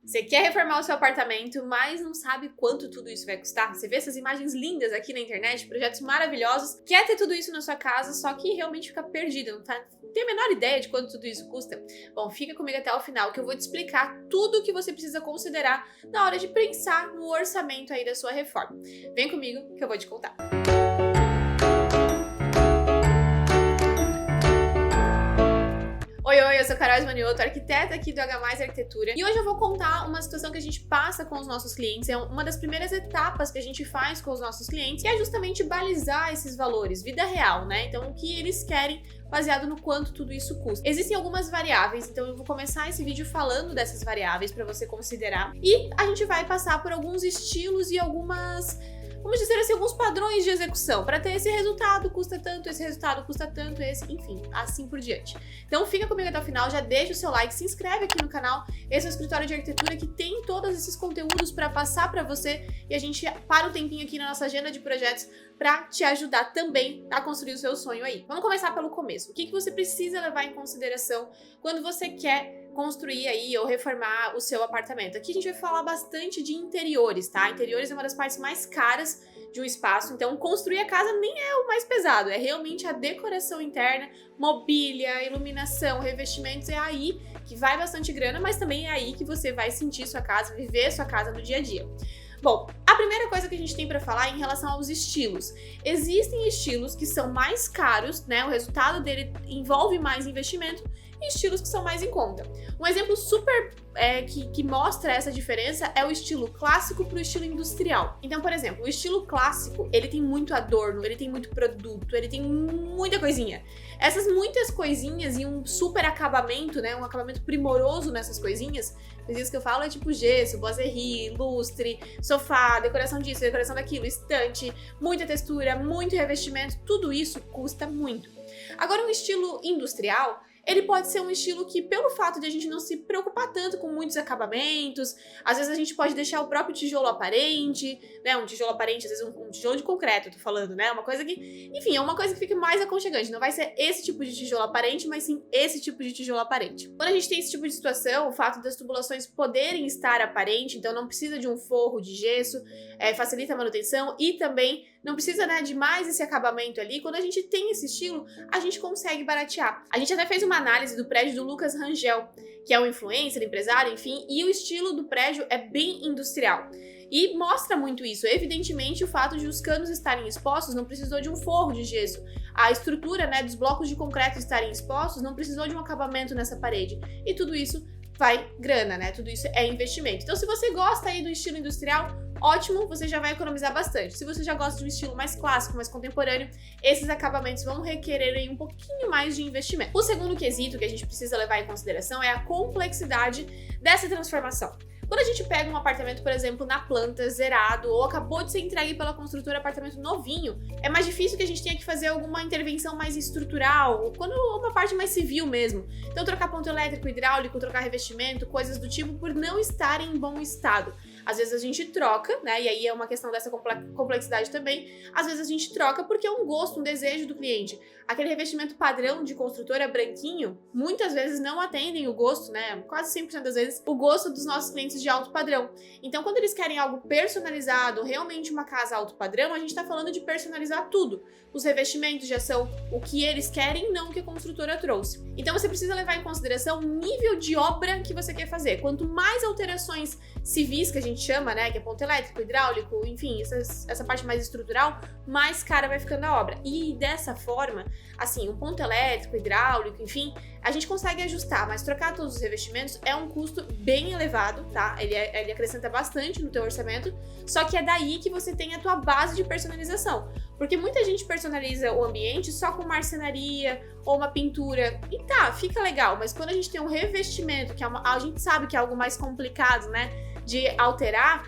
Você quer reformar o seu apartamento, mas não sabe quanto tudo isso vai custar? Você vê essas imagens lindas aqui na internet, projetos maravilhosos, quer ter tudo isso na sua casa, só que realmente fica perdido, não tem a menor ideia de quanto tudo isso custa? Bom, fica comigo até o final que eu vou te explicar tudo o que você precisa considerar na hora de pensar no orçamento aí da sua reforma. Vem comigo que eu vou te contar. Oi, eu sou Carol Esmanioto, arquiteta aqui do H+ Arquitetura, e hoje eu vou contar uma situação que a gente passa com os nossos clientes, é uma das primeiras etapas que a gente faz com os nossos clientes, que é justamente balizar esses valores, vida real, né? Então, o que eles querem baseado no quanto tudo isso custa. Existem algumas variáveis, então eu vou começar esse vídeo falando dessas variáveis para você considerar, e a gente vai passar por alguns estilos e algumas, vamos dizer assim, alguns padrões de execução. Para ter esse resultado custa tanto, esse resultado custa tanto, esse, enfim, assim por diante. Então fica comigo até o final, já deixa o seu like, se inscreve aqui no canal. Esse é o escritório de arquitetura que tem todos esses conteúdos para passar para você e a gente para um tempinho aqui na nossa agenda de projetos para te ajudar também a construir o seu sonho aí. Vamos começar pelo começo. O que você precisa levar em consideração quando você quer construir aí ou reformar o seu apartamento? Aqui a gente vai falar bastante de interiores, tá? Interiores é uma das partes mais caras de um espaço, então construir a casa nem é o mais pesado, é realmente a decoração interna, mobília, iluminação, revestimentos, é aí que vai bastante grana, mas também é aí que você vai sentir sua casa, viver sua casa no dia a dia. Bom, a primeira coisa que a gente tem para falar é em relação aos estilos. Existem estilos que são mais caros, né? O resultado dele envolve mais investimento, e estilos que são mais em conta. Um exemplo super que mostra essa diferença é o estilo clássico para o estilo industrial. Então, por exemplo, o estilo clássico, ele tem muito adorno, ele tem muito produto, ele tem muita coisinha. Essas muitas coisinhas e um super acabamento, né, um acabamento primoroso nessas coisinhas que eu falo é tipo gesso, boiserie, lustre, sofá, decoração disso, decoração daquilo, estante, muita textura, muito revestimento, tudo isso custa muito. Agora, um estilo industrial, ele pode ser um estilo que, pelo fato de a gente não se preocupar tanto com muitos acabamentos, às vezes a gente pode deixar o próprio tijolo aparente, né? Um tijolo aparente, às vezes um tijolo de concreto, eu tô falando, né? Uma coisa que, enfim, é uma coisa que fica mais aconchegante. Não vai ser esse tipo de tijolo aparente, mas sim esse tipo de tijolo aparente. Quando a gente tem esse tipo de situação, o fato das tubulações poderem estar aparente, então não precisa de um forro de gesso, facilita a manutenção e também não precisa, né, de mais esse acabamento ali. Quando a gente tem esse estilo, a gente consegue baratear. A gente até fez uma análise do prédio do Lucas Rangel, que é um influencer, empresário, enfim, e o estilo do prédio é bem industrial. E mostra muito isso. Evidentemente, o fato de os canos estarem expostos não precisou de um forro de gesso. A estrutura, né, dos blocos de concreto estarem expostos não precisou de um acabamento nessa parede. E tudo isso vai grana, né? Tudo isso é investimento. Então, se você gosta aí do estilo industrial, ótimo, você já vai economizar bastante. Se você já gosta de um estilo mais clássico, mais contemporâneo, esses acabamentos vão requerer aí um pouquinho mais de investimento. O segundo quesito que a gente precisa levar em consideração é a complexidade dessa transformação. Quando a gente pega um apartamento, por exemplo, na planta, zerado, ou acabou de ser entregue pela construtora apartamento novinho, é mais difícil que a gente tenha que fazer alguma intervenção mais estrutural, ou quando uma parte mais civil mesmo. Então, trocar ponto elétrico, hidráulico, trocar revestimento, coisas do tipo, por não estarem em bom estado. Às vezes a gente troca, né, e aí é uma questão dessa complexidade também, às vezes a gente troca porque é um gosto, um desejo do cliente. Aquele revestimento padrão de construtora branquinho, muitas vezes não atendem o gosto, né, quase 100% das vezes, o gosto dos nossos clientes de alto padrão. Então, quando eles querem algo personalizado, realmente uma casa alto padrão, a gente tá falando de personalizar tudo. Os revestimentos já são o que eles querem, não o que a construtora trouxe. Então, você precisa levar em consideração o nível de obra que você quer fazer. Quanto mais alterações civis, que a gente chama, né, que é ponto elétrico, hidráulico, enfim, essa parte mais estrutural, mais cara vai ficando a obra. E dessa forma, assim, um ponto elétrico, hidráulico, enfim, a gente consegue ajustar, mas trocar todos os revestimentos é um custo bem elevado, tá? Ele acrescenta bastante no teu orçamento, só que é daí que você tem a tua base de personalização. Porque muita gente personaliza o ambiente só com marcenaria ou uma pintura. E tá, fica legal, mas quando a gente tem um revestimento, que a gente sabe que é algo mais complicado, né, de alterar,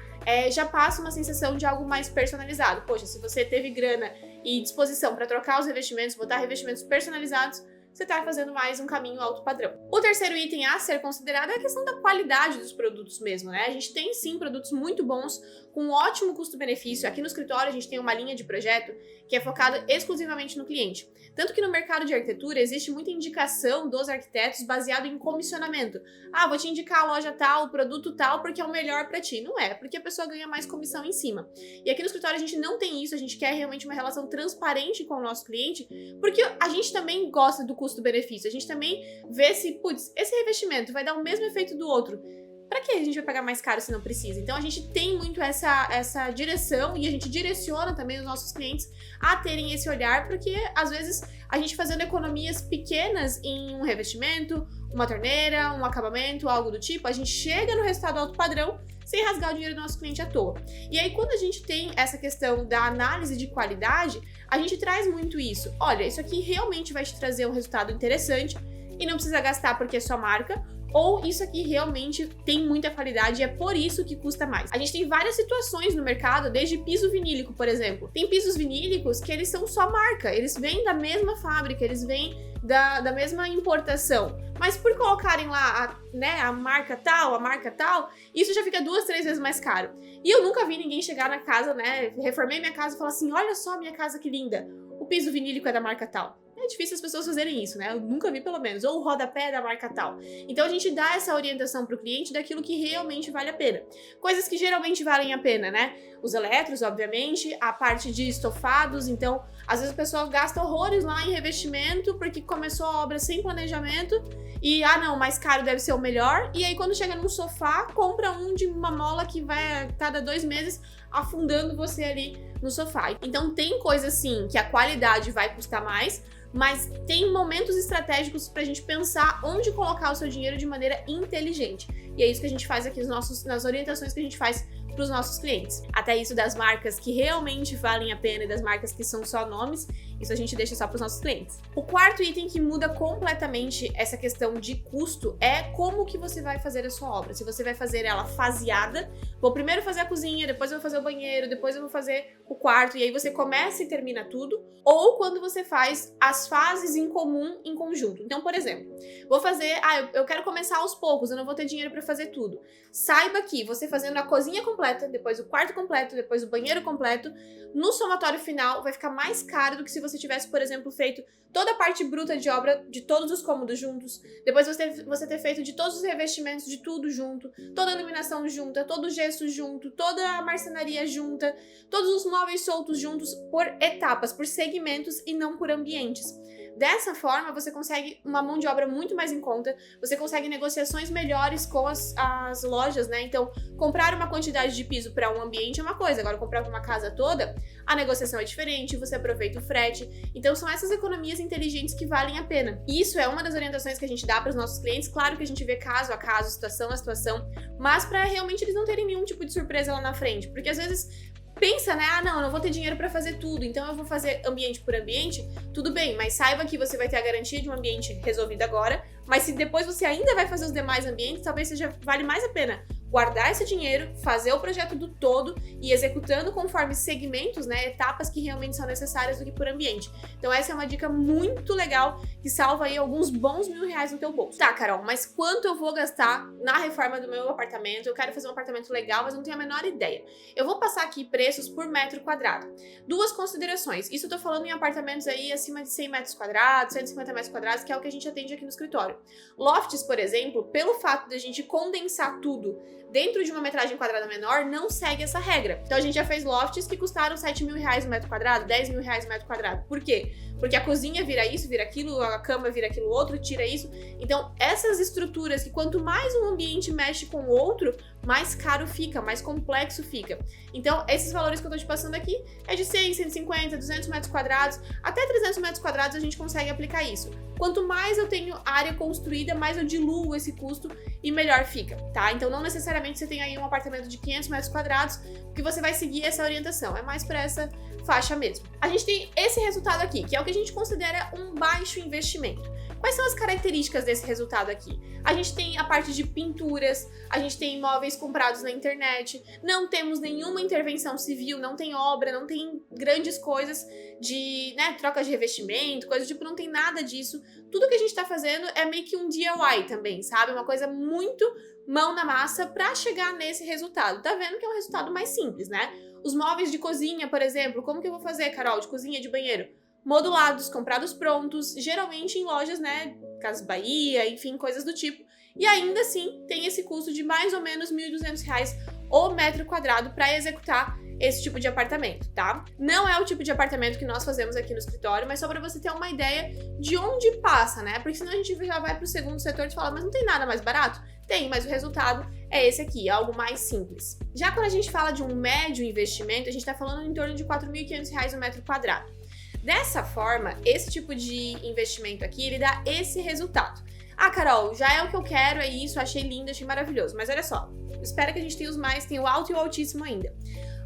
já passa uma sensação de algo mais personalizado. Poxa, se você teve grana e disposição para trocar os revestimentos, botar revestimentos personalizados, você tá fazendo mais um caminho alto padrão. O terceiro item a ser considerado é a questão da qualidade dos produtos mesmo, né? A gente tem sim produtos muito bons, com um ótimo custo-benefício. Aqui no escritório a gente tem uma linha de projeto que é focada exclusivamente no cliente. Tanto que no mercado de arquitetura existe muita indicação dos arquitetos baseado em comissionamento. Ah, vou te indicar a loja tal, o produto tal, porque é o melhor pra ti. Não é, porque a pessoa ganha mais comissão em cima. E aqui no escritório a gente não tem isso, a gente quer realmente uma relação transparente com o nosso cliente, porque a gente também gosta do custo-benefício, a gente também vê se, putz, esse revestimento vai dar o mesmo efeito do outro. Pra que a gente vai pagar mais caro se não precisa? Então a gente tem muito essa direção e a gente direciona também os nossos clientes a terem esse olhar, porque às vezes a gente fazendo economias pequenas em um revestimento, uma torneira, um acabamento, algo do tipo, a gente chega no resultado alto padrão sem rasgar o dinheiro do nosso cliente à toa. E aí quando a gente tem essa questão da análise de qualidade, a gente traz muito isso. Olha, isso aqui realmente vai te trazer um resultado interessante e não precisa gastar porque é sua marca, ou isso aqui realmente tem muita qualidade e é por isso que custa mais. A gente tem várias situações no mercado, desde piso vinílico, por exemplo. Tem pisos vinílicos que eles são só marca, eles vêm da mesma fábrica, eles vêm da mesma importação. Mas por colocarem lá a marca tal, isso já fica 2, 3 vezes mais caro. E eu nunca vi ninguém chegar na casa, reformei minha casa e falar assim, olha só minha casa que linda, o piso vinílico é da marca tal. É difícil as pessoas fazerem isso, né? Eu nunca vi pelo menos. Ou o rodapé é da marca tal. Então a gente dá essa orientação pro cliente daquilo que realmente vale a pena. Coisas que geralmente valem a pena, né? Os eletros, obviamente, a parte de estofados. Então, às vezes a pessoa gasta horrores lá em revestimento porque começou a obra sem planejamento e, não, mais caro deve ser o melhor. E aí quando chega num sofá, compra um de uma mola que vai a cada 2 meses afundando você ali no sofá. Então tem coisa assim que a qualidade vai custar mais, mas tem momentos estratégicos pra gente pensar onde colocar o seu dinheiro de maneira inteligente. E é isso que a gente faz aqui nas orientações que a gente faz para os nossos clientes. Até isso das marcas que realmente valem a pena e das marcas que são só nomes, isso a gente deixa só para os nossos clientes. O quarto item que muda completamente essa questão de custo é como que você vai fazer a sua obra. Se você vai fazer ela faseada, vou primeiro fazer a cozinha, depois eu vou fazer o banheiro, depois eu vou fazer o quarto, e aí você começa e termina tudo, ou quando você faz as fases em comum, em conjunto. Então, por exemplo, vou fazer, eu quero começar aos poucos, eu não vou ter dinheiro para fazer tudo. Saiba que você fazendo a cozinha completa, depois o quarto completo, depois o banheiro completo, no somatório final vai ficar mais caro do que se você tivesse, por exemplo, feito toda a parte bruta de obra de todos os cômodos juntos, depois você ter feito de todos os revestimentos de tudo junto, toda a iluminação junta, todo o gesso junto, toda a marcenaria junta, todos os móveis soltos juntos por etapas, por segmentos e não por ambientes. Dessa forma, você consegue uma mão de obra muito mais em conta, você consegue negociações melhores com as lojas, né? Então, comprar uma quantidade de piso para um ambiente é uma coisa, agora comprar para uma casa toda, a negociação é diferente, você aproveita o frete. Então, são essas economias inteligentes que valem a pena. E isso é uma das orientações que a gente dá para os nossos clientes. Claro que a gente vê caso a caso, situação a situação, mas para realmente eles não terem nenhum tipo de surpresa lá na frente, porque às vezes pensa, né? Não, eu não vou ter dinheiro para fazer tudo, então eu vou fazer ambiente por ambiente, tudo bem, mas saiba que você vai ter a garantia de um ambiente resolvido agora, mas se depois você ainda vai fazer os demais ambientes, talvez vale mais a pena guardar esse dinheiro, fazer o projeto do todo e executando conforme segmentos, né, etapas que realmente são necessárias do que por ambiente. Então essa é uma dica muito legal que salva aí alguns bons R$1.000 no teu bolso. Tá, Carol, mas quanto eu vou gastar na reforma do meu apartamento? Eu quero fazer um apartamento legal, mas não tenho a menor ideia. Eu vou passar aqui preços por metro quadrado. 2 considerações. Isso eu tô falando em apartamentos aí acima de 100 metros quadrados, 150 metros quadrados, que é o que a gente atende aqui no escritório. Lofts, por exemplo, pelo fato de a gente condensar tudo dentro de uma metragem quadrada menor, não segue essa regra. Então a gente já fez lofts que custaram R$7.000 o metro quadrado, R$10.000 o metro quadrado. Por quê? Porque a cozinha vira isso, vira aquilo, a cama vira aquilo outro, tira isso. Então essas estruturas que quanto mais um ambiente mexe com o outro, mais caro fica, mais complexo fica. Então esses valores que eu tô te passando aqui é de 100, 150, 200 metros quadrados, até 300 metros quadrados a gente consegue aplicar isso. Quanto mais eu tenho área construída, mais eu diluo esse custo e melhor fica, tá? Então não necessariamente você tem aí um apartamento de 500 metros quadrados que você vai seguir essa orientação, é mais para essa faixa mesmo. A gente tem esse resultado aqui, que é o que a gente considera um baixo investimento. Quais são as características desse resultado aqui? A gente tem a parte de pinturas, a gente tem imóveis comprados na internet, não temos nenhuma intervenção civil, não tem obra, não tem grandes coisas de, né, troca de revestimento, coisa tipo, não tem nada disso. Tudo que a gente tá fazendo é meio que um DIY também, sabe? Uma coisa muito mão na massa pra chegar nesse resultado. Tá vendo que é um resultado mais simples, né? Os móveis de cozinha, por exemplo, como que eu vou fazer, Carol, de cozinha e de banheiro? Modulados, comprados prontos, geralmente em lojas, né, Casas Bahia, enfim, coisas do tipo. E ainda assim, tem esse custo de mais ou menos R$ 1.200 o metro quadrado para executar esse tipo de apartamento, tá? Não é o tipo de apartamento que nós fazemos aqui no escritório, mas só para você ter uma ideia de onde passa, né? Porque senão a gente já vai pro segundo setor e fala, mas não tem nada mais barato? Tem, mas o resultado é esse aqui, é algo mais simples. Já quando a gente fala de um médio investimento, a gente tá falando em torno de R$ 4.500 o metro quadrado. Dessa forma, esse tipo de investimento aqui, ele dá esse resultado. Ah, Carol, já é o que eu quero, é isso, achei lindo, achei maravilhoso. Mas olha só, espero que a gente tenha os mais, tenha o alto e o altíssimo ainda.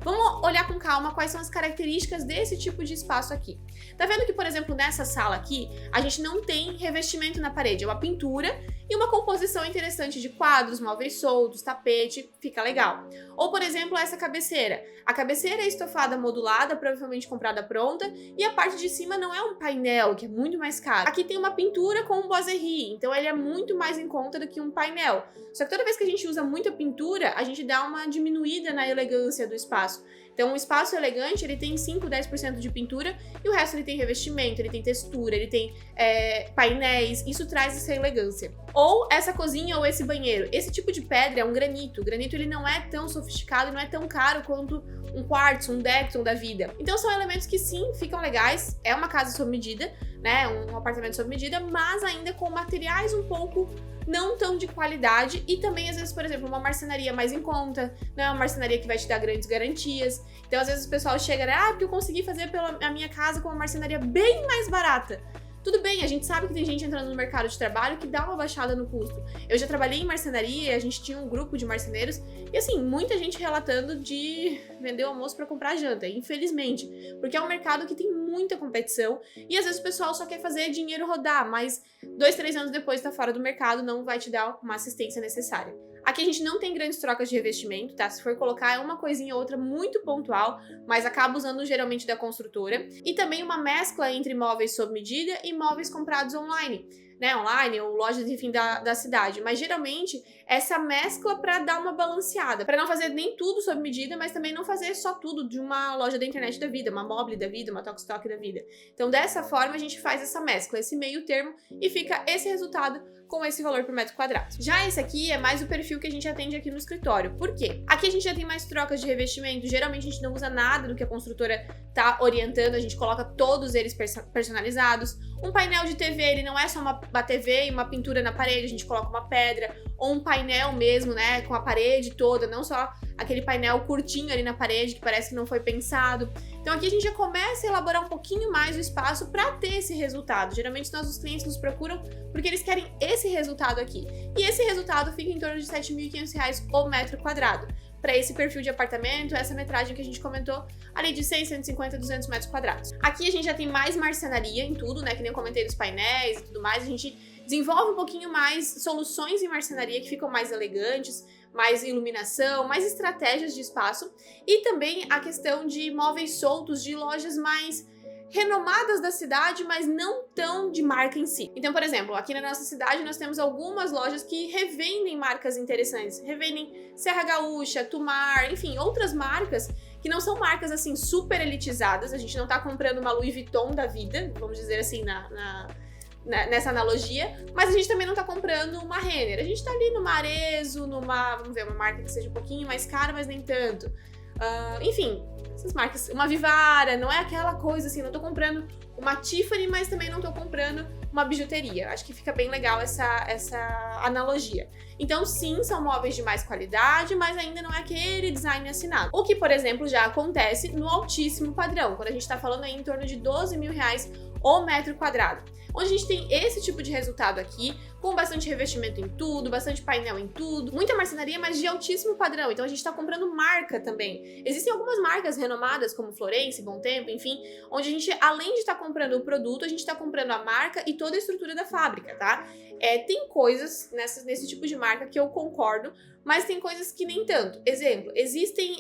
Vamos olhar com calma quais são as características desse tipo de espaço aqui. Tá vendo que, por exemplo, nessa sala aqui, a gente não tem revestimento na parede, é uma pintura e uma composição interessante de quadros, móveis soltos, tapete, fica legal. Ou, por exemplo, essa cabeceira. A cabeceira é estofada modulada, provavelmente comprada pronta, e a parte de cima não é um painel, que é muito mais caro. Aqui tem uma pintura com um boiserie, então ele é muito mais em conta do que um painel. Só que toda vez que a gente usa muita pintura, a gente dá uma diminuída na elegância do espaço. Então, um espaço elegante, ele tem 5, 10% de pintura e o resto ele tem revestimento, ele tem textura, ele tem painéis, isso traz essa elegância. Ou essa cozinha ou esse banheiro. Esse tipo de pedra é um granito. O granito, ele não é tão sofisticado e não é tão caro quanto um quartzo, um Decton da vida. Então, são elementos que sim, ficam legais. É uma casa sob medida, né? Um apartamento sob medida, mas ainda com materiais um pouco não tão de qualidade e também, às vezes, por exemplo, uma marcenaria mais em conta, não é uma marcenaria que vai te dar grandes garantias. Então, às vezes, o pessoal chega, porque eu consegui fazer a minha casa com uma marcenaria bem mais barata. Tudo bem, a gente sabe que tem gente entrando no mercado de trabalho que dá uma baixada no custo. Eu já trabalhei em marcenaria, a gente tinha um grupo de marceneiros e, assim, muita gente relatando de vender o almoço para comprar janta, infelizmente. Porque é um mercado que tem muita competição e, às vezes, o pessoal só quer fazer dinheiro rodar, mas 2, 3 anos depois tá fora do mercado, não vai te dar uma assistência necessária. Aqui a gente não tem grandes trocas de revestimento, tá? Se for colocar, é uma coisinha ou outra muito pontual, mas acaba usando geralmente da construtora. E também uma mescla entre móveis sob medida e móveis comprados online, né? Online ou lojas, enfim, da cidade. Mas geralmente essa mescla para dar uma balanceada, para não fazer nem tudo sob medida, mas também não fazer só tudo de uma loja da internet da vida, uma Mobile da vida, uma Tokstok da vida. Então dessa forma a gente faz essa mescla, esse meio termo e fica esse resultado com esse valor por metro quadrado. Já esse aqui é mais o perfil que a gente atende aqui no escritório. Por quê? Aqui a gente já tem mais trocas de revestimento, geralmente a gente não usa nada do que a construtora tá orientando, a gente coloca todos eles personalizados. Um painel de TV, ele não é só uma TV e uma pintura na parede, a gente coloca uma pedra, ou um painel mesmo, né, com a parede toda, não só aquele painel curtinho ali na parede que parece que não foi pensado. Então aqui a gente já começa a elaborar um pouquinho mais o espaço para ter esse resultado. Geralmente os clientes nos procuram porque eles querem esse resultado aqui. E esse resultado fica em torno de R$ 7.500 o metro quadrado. Para esse perfil de apartamento, essa metragem que a gente comentou, ali de 100, 150, 200 metros quadrados. Aqui a gente já tem mais marcenaria em tudo, né, que nem eu comentei dos painéis e tudo mais, a gente desenvolve um pouquinho mais soluções em marcenaria que ficam mais elegantes, mais iluminação, mais estratégias de espaço e também a questão de móveis soltos de lojas mais renomadas da cidade, mas não tão de marca em si. Então, por exemplo, aqui na nossa cidade nós temos algumas lojas que revendem marcas interessantes, revendem Serra Gaúcha, Tumar, enfim, outras marcas que não são marcas assim super elitizadas, a gente não tá comprando uma Louis Vuitton da vida, vamos dizer assim, nessa analogia, mas a gente também não tá comprando uma Renner, a gente tá ali numa Arezzo, vamos ver, uma marca que seja um pouquinho mais cara, mas nem tanto. Enfim, essas marcas, uma Vivara, não é aquela coisa assim, não tô comprando uma Tiffany, mas também não tô comprando uma bijuteria. Acho que fica bem legal essa analogia. Então sim, são móveis de mais qualidade, mas ainda não é aquele design assinado. O que, por exemplo, já acontece no altíssimo padrão, quando a gente tá falando aí em torno de R$ 12.000 o metro quadrado. Onde a gente tem esse tipo de resultado aqui, com bastante revestimento em tudo, bastante painel em tudo, muita marcenaria, mas de altíssimo padrão. Então a gente tá comprando marca também. Existem algumas marcas renomadas, como Florence, Bom Tempo, enfim, onde a gente, além de estar comprando o produto, a gente tá comprando a marca e toda a estrutura da fábrica, tá? Tem coisas nesse tipo de marca que eu concordo, mas tem coisas que nem tanto. Exemplo, existem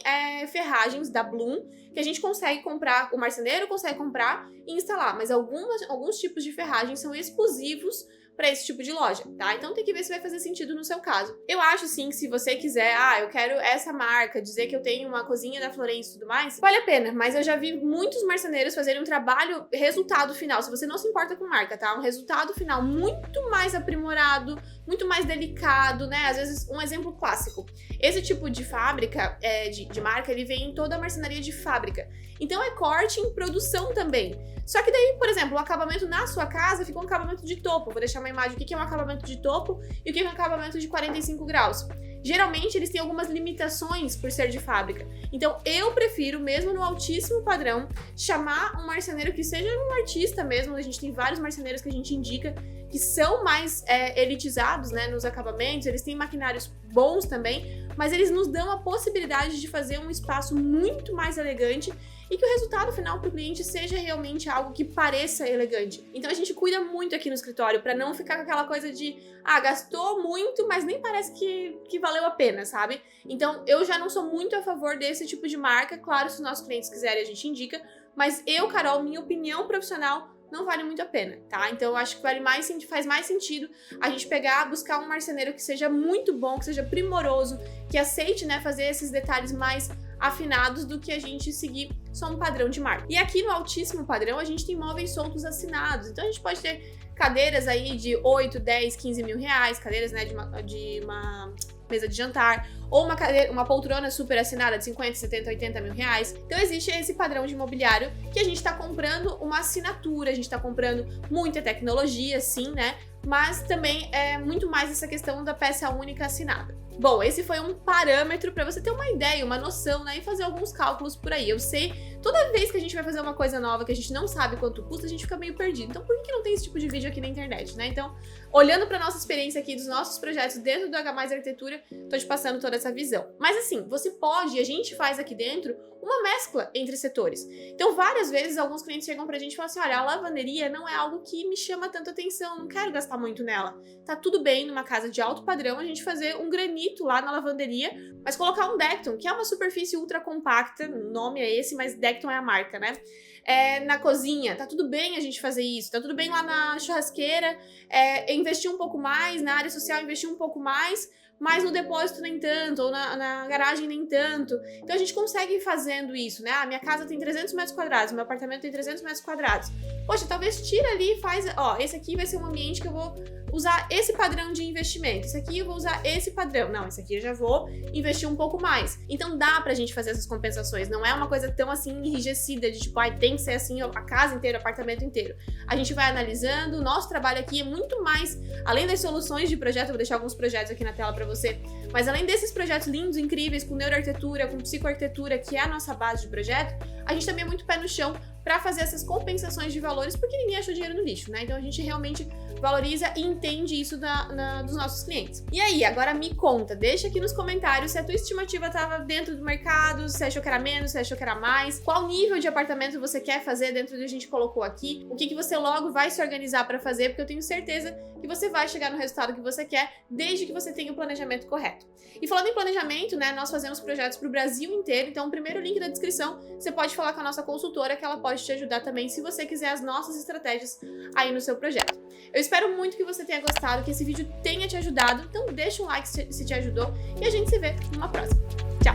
ferragens da Bloom que a gente consegue comprar, o marceneiro consegue comprar e instalar, mas alguns tipos de ferragens são exclusivos para esse tipo de loja, tá? Então tem que ver se vai fazer sentido no seu caso. Eu acho sim que se você quiser, eu quero essa marca, dizer que eu tenho uma cozinha da Florence e tudo mais, vale a pena, mas eu já vi muitos marceneiros fazerem um trabalho, resultado final, se você não se importa com marca, tá? Um resultado final muito mais aprimorado, muito mais delicado, né? Às vezes, um exemplo clássico. Esse tipo de fábrica, de marca, ele vem em toda a marcenaria de fábrica. Então é corte em produção também. Só que daí, por exemplo, o acabamento na sua casa fica um acabamento de topo. Vou deixar uma imagem do que é um acabamento de topo e o que é um acabamento de 45 graus. Geralmente, eles têm algumas limitações por ser de fábrica. Então, eu prefiro, mesmo no altíssimo padrão, chamar um marceneiro que seja um artista mesmo. A gente tem vários marceneiros que a gente indica que são mais elitizados, né, nos acabamentos. Eles têm maquinários bons também, mas eles nos dão a possibilidade de fazer um espaço muito mais elegante e que o resultado final para o cliente seja realmente algo que pareça elegante. Então a gente cuida muito aqui no escritório para não ficar com aquela coisa de gastou muito, mas nem parece que valeu a pena, sabe? Então eu já não sou muito a favor desse tipo de marca. Claro, se os nossos clientes quiserem a gente indica, mas eu, Carol, minha opinião profissional, não vale muito a pena, tá? Então eu acho que faz mais sentido a gente buscar um marceneiro que seja muito bom, que seja primoroso, que aceite, né, fazer esses detalhes mais afinados do que a gente seguir só um padrão de marca. E aqui no altíssimo padrão a gente tem móveis soltos assinados, então a gente pode ter cadeiras aí de 8, 10, 15 mil reais, cadeiras, né, de uma mesa de jantar, ou uma poltrona super assinada de 50, 70, 80 mil reais. Então existe esse padrão de imobiliário que a gente tá comprando uma assinatura, a gente tá comprando muita tecnologia, sim, né? Mas também é muito mais essa questão da peça única assinada. Bom, esse foi um parâmetro para você ter uma ideia, uma noção, né? E fazer alguns cálculos por aí. Eu sei, toda vez que a gente vai fazer uma coisa nova que a gente não sabe quanto custa, a gente fica meio perdido. Então, por que não tem esse tipo de vídeo aqui na internet, né? Então, olhando para nossa experiência aqui dos nossos projetos dentro do H+ Arquitetura, tô te passando toda essa visão. Mas assim, você pode, e a gente faz aqui dentro, uma mescla entre setores. Então, várias vezes, alguns clientes chegam pra gente e falam assim, olha, a lavanderia não é algo que me chama tanta atenção, não quero gastar muito nela. Tá tudo bem, numa casa de alto padrão, a gente fazer um granito lá na lavanderia, mas colocar um Decton, que é uma superfície ultra compacta, o nome é esse, mas Decton é a marca, né? Na cozinha, tá tudo bem a gente fazer isso, tá tudo bem lá na churrasqueira, investir um pouco mais, na área social investir um pouco mais, mas no depósito nem tanto, ou na garagem nem tanto. Então a gente consegue ir fazendo isso, né? Minha casa tem 300 metros quadrados, meu apartamento tem 300 metros quadrados. Poxa, talvez tira ali e faz, esse aqui vai ser um ambiente que eu vou usar esse padrão de investimento, esse aqui eu vou usar esse padrão, não, esse aqui eu já vou investir um pouco mais. Então dá pra gente fazer essas compensações, não é uma coisa tão assim enrijecida, de tipo, tem que ser assim a casa inteira, o apartamento inteiro. A gente vai analisando, o nosso trabalho aqui é muito mais, além das soluções de projeto, eu vou deixar alguns projetos aqui na tela pra você, mas além desses projetos lindos, incríveis, com neuroarquitetura, com psicoarquitetura, que é a nossa base de projeto, a gente também é muito pé no chão para fazer essas compensações de valores, porque ninguém achou dinheiro no lixo, né? Então a gente realmente valoriza e entende isso dos nossos clientes. E aí, agora me conta, deixa aqui nos comentários se a tua estimativa estava dentro do mercado, se achou que era menos, se achou que era mais, qual nível de apartamento você quer fazer dentro do que a gente colocou aqui, o que você logo vai se organizar para fazer, porque eu tenho certeza que você vai chegar no resultado que você quer, desde que você tenha o planejamento correto. E falando em planejamento, né, nós fazemos projetos para o Brasil inteiro, então o primeiro link da descrição, você pode falar com a nossa consultora, que ela pode te ajudar também, se você quiser as nossas estratégias aí no seu projeto. Eu espero muito que você tenha gostado, que esse vídeo tenha te ajudado, então deixa um like se te ajudou e a gente se vê numa próxima. Tchau!